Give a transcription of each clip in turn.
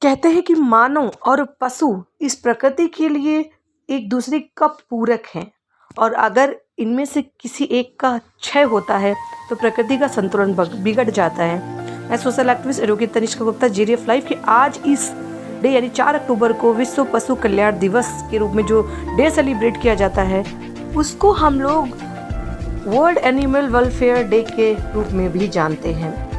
कहते हैं कि मानव और पशु इस प्रकृति के लिए एक दूसरे का पूरक हैं और अगर इनमें से किसी एक का क्षय होता है तो प्रकृति का संतुलन बिगड़ जाता है। मैं social activist advocate Tanishka Gupta GDF live के आज इस डे यानी 4 अक्टूबर को विश्व पशु कल्याण दिवस के रूप में जो डे सेलिब्रेट किया जाता है उसको हम लोग वर्ल्ड एनिमल वेलफेयर डे के रूप में भी जानते हैं।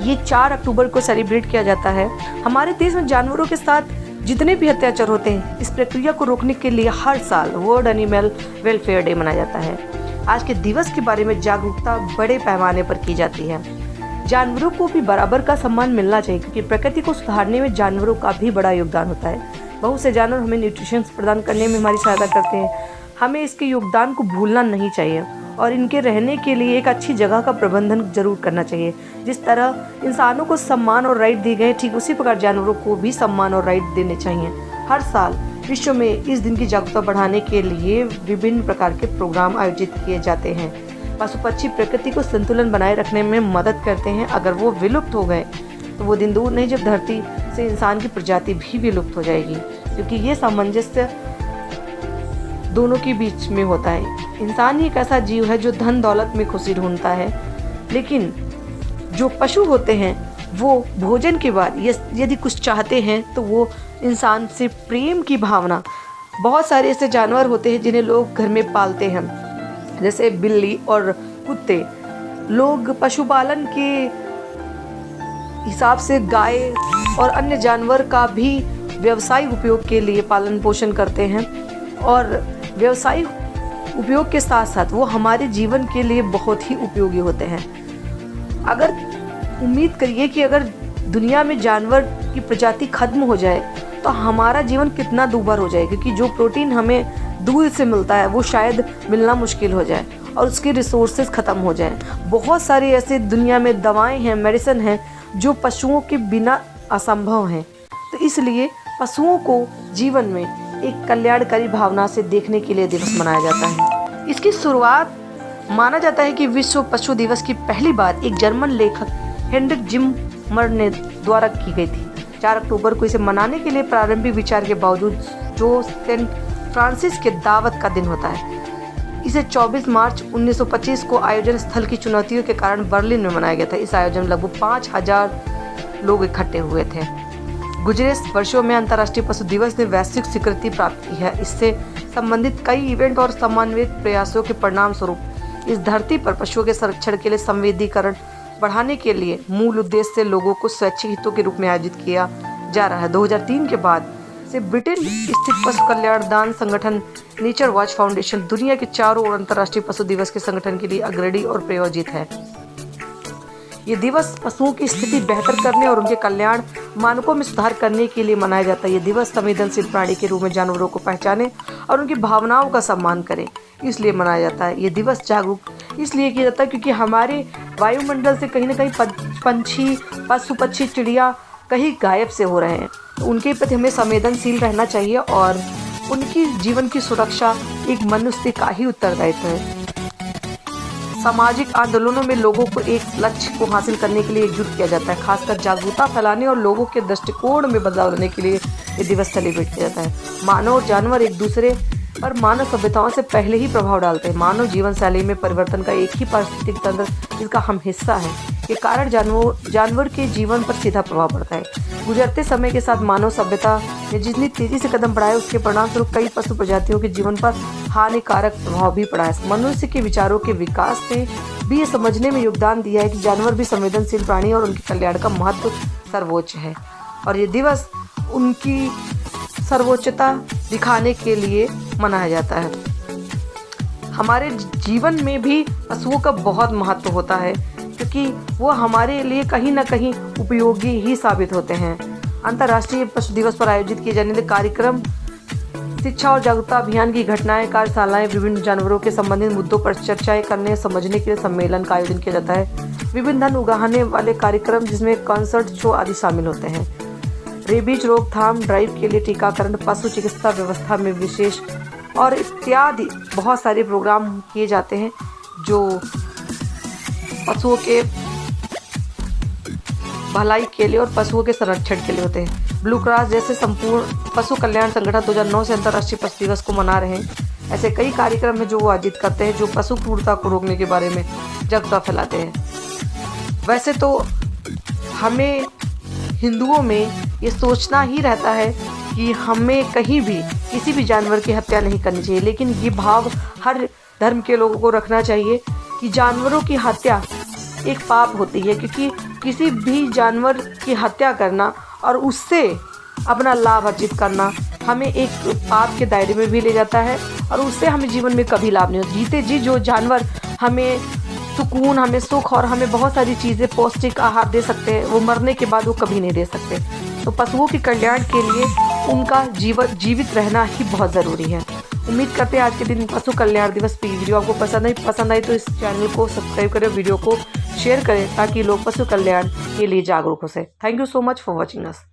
ये 4 अक्टूबर को सेलिब्रेट किया जाता है। हमारे देश में जानवरों के साथ जितने भी अत्याचार होते हैं इस प्रक्रिया को रोकने के लिए हर साल वर्ल्ड एनिमल वेलफेयर डे मनाया जाता है। आज के दिवस के बारे में जागरूकता बड़े पैमाने पर की जाती है। जानवरों को भी बराबर का सम्मान मिलना चाहिए क्योंकि प्रकृति को सुधारने में जानवरों का भी बड़ा योगदान होता है। बहुत से जानवर हमें न्यूट्रिशन प्रदान करने में हमारी सहायता करते हैं। हमें इसके योगदान को भूलना नहीं चाहिए और इनके रहने के लिए एक अच्छी जगह का प्रबंधन जरूर करना चाहिए। जिस तरह इंसानों को सम्मान और राइट दिए गए ठीक उसी प्रकार जानवरों को भी सम्मान और राइट देने चाहिए। हर साल विश्व में इस दिन की जागरूकता बढ़ाने के लिए विभिन्न प्रकार के प्रोग्राम आयोजित किए जाते हैं। पशु पक्षी प्रकृति को संतुलन बनाए रखने में मदद करते हैं। अगर वो विलुप्त हो गए तो वो दिन दूर नहीं जब धरती से इंसान की प्रजाति भी विलुप्त हो जाएगी, क्योंकि ये सामंजस्य दोनों के बीच में होता है। इंसान ही एक ऐसा जीव है जो धन दौलत में खुशी ढूंढता है, लेकिन जो पशु होते हैं वो भोजन के बाद यदि कुछ चाहते हैं तो वो इंसान से प्रेम की भावना। बहुत सारे ऐसे जानवर होते हैं जिन्हें लोग घर में पालते हैं, जैसे बिल्ली और कुत्ते। लोग पशुपालन के हिसाब से गाय और अन्य जानवर का भी व्यावसायिक उपयोग के लिए पालन पोषण करते हैं और व्यावसायिक उपयोग के साथ साथ वो हमारे जीवन के लिए बहुत ही उपयोगी होते हैं। अगर उम्मीद करिए कि अगर दुनिया में जानवर की प्रजाति खत्म हो जाए तो हमारा जीवन कितना दूभर हो जाए, क्योंकि जो प्रोटीन हमें दूध से मिलता है वो शायद मिलना मुश्किल हो जाए और उसके रिसोर्सेज ख़त्म हो जाए। बहुत सारे ऐसे दुनिया में दवाएं हैं, मेडिसिन हैं जो पशुओं के बिना असंभव हैं। तो इसलिए पशुओं को जीवन में एक कल्याणकारी भावना से देखने के लिए दिवस मनाया जाता है। इसकी शुरुआत माना जाता है कि विश्व पशु दिवस की पहली बार एक जर्मन लेखक हेनरिक जिमर ने द्वारा की गई थी। 4 अक्टूबर को इसे मनाने के लिए प्रारंभिक विचार के बावजूद जो सेंट फ्रांसिस के दावत का दिन होता है, इसे 24 मार्च 1925 को आयोजन स्थल की चुनौतियों के कारण बर्लिन में मनाया गया था। इस आयोजन में लगभग 5000 लोग इकट्ठे हुए थे। गुजरे वर्षों में अंतर्राष्ट्रीय पशु दिवस ने वैश्विक स्वीकृति प्राप्त की है। इससे संबंधित कई इवेंट और समन्वित प्रयासों के परिणाम स्वरूप इस धरती पर पशुओं के संरक्षण के लिए संवेदीकरण बढ़ाने के लिए मूल उद्देश्य से लोगों को स्वैच्छिक हितों के रूप में आयोजित किया जा रहा है। 2003 के बाद से ब्रिटेन स्थित पशु कल्याण दान संगठन नेचर वॉच फाउंडेशन दुनिया के चारों ओर अंतर्राष्ट्रीय पशु दिवस के संगठन के लिए अग्रणी और प्रायोजित है। ये दिवस पशुओं की स्थिति बेहतर करने और उनके कल्याण मानकों में सुधार करने के लिए मनाया जाता है। ये दिवस संवेदनशील प्राणी के रूप में जानवरों को पहचाने और उनकी भावनाओं का सम्मान करे, इसलिए मनाया जाता है। ये दिवस जागरूक इसलिए किया जाता है क्योंकि हमारे वायुमंडल से कहीं ना कहीं पंछी, पशु पक्षी, चिड़िया कहीं गायब से हो रहे हैं। तो उनके प्रति हमें संवेदनशील रहना चाहिए और उनकी जीवन की सुरक्षा एक मनुष्य का ही उत्तरदायित्व है। सामाजिक आंदोलनों में लोगों को एक लक्ष्य को हासिल करने के लिए एकजुट किया जाता है। खासकर जागरूकता फैलाने और लोगों के दृष्टिकोण में बदलाव लाने के लिए ये दिवस सेलिब्रेट किया जाता है। मानव और जानवर एक दूसरे पर मानव सभ्यताओं से पहले ही प्रभाव डालते हैं। मानव जीवन शैली में परिवर्तन का एक ही पारिस्थितिक तंत्र जिसका हम हिस्सा हैं के कारण जानवर के जीवन पर सीधा प्रभाव पड़ता है। गुजरते समय के साथ मानव सभ्यता ने जितनी तेजी से कदम बढ़ाए उसके परिणाम स्वरूप कई पशु प्रजातियों के जीवन पर हानिकारक प्रभाव भी पड़ा है। मनुष्य के विचारों के विकास ने भी ये समझने में योगदान दिया है कि जानवर भी संवेदनशील प्राणी और उनके कल्याण का महत्व सर्वोच्च है और ये दिवस उनकी सर्वोच्चता दिखाने के लिए मनाया जाता है। हमारे जीवन में भी पशुओं का बहुत महत्व होता है क्योंकि वो हमारे लिए कहीं ना कहीं उपयोगी ही साबित होते हैं। अंतर्राष्ट्रीय पशु दिवस पर आयोजित किए जाने वाले कार्यक्रम, शिक्षा और जागरूकता अभियान की घटनाएं, कार्यशालाएं, विभिन्न जानवरों के संबंधित मुद्दों पर चर्चाएं करने समझने के लिए सम्मेलन का आयोजन किया जाता है। विभिन्न धन उगाहने वाले कार्यक्रम जिसमें कॉन्सर्ट, शो आदि शामिल होते हैं। रेबीज रोकथाम ड्राइव के लिए टीकाकरण, पशु चिकित्सा व्यवस्था में विशेष और इत्यादि बहुत सारे प्रोग्राम किए जाते हैं जो पशुओं के भलाई के लिए और पशुओं के संरक्षण के लिए होते हैं। ब्लू क्रॉस जैसे संपूर्ण पशु कल्याण संगठन 2009 से अंतर्राष्ट्रीय पशु दिवस को मना रहे हैं। ऐसे कई कार्यक्रम हैं जो वो आयोजित करते हैं, जो पशु क्रूरता को रोकने के बारे में जागरूकता फैलाते हैं। वैसे तो हमें हिंदुओं में ये सोचना ही रहता है कि हमें कहीं भी किसी भी जानवर की हत्या नहीं करनी चाहिए, लेकिन ये भाव हर धर्म के लोगों को रखना चाहिए कि जानवरों की हत्या एक पाप होती है, क्योंकि किसी भी जानवर की हत्या करना और उससे अपना लाभ अर्जित करना हमें एक पाप के दायरे में भी ले जाता है और उससे हमें जीवन में कभी लाभ नहीं होता। जीते जी जो जानवर हमें सुकून, हमें सुख और हमें बहुत सारी चीज़ें, पौष्टिक आहार दे सकते हैं, वो मरने के बाद वो कभी नहीं दे सकते। तो पशुओं के कल्याण के लिए उनका जीवित रहना ही बहुत ज़रूरी है। उम्मीद करते हैं आज के दिन पशु कल्याण दिवस की वीडियो आपको पसंद आई तो इस चैनल को सब्सक्राइब करें, वीडियो को शेयर करें ताकि लोग पशु कल्याण के लिए जागरूक हो सके। Thank you so much for watching us.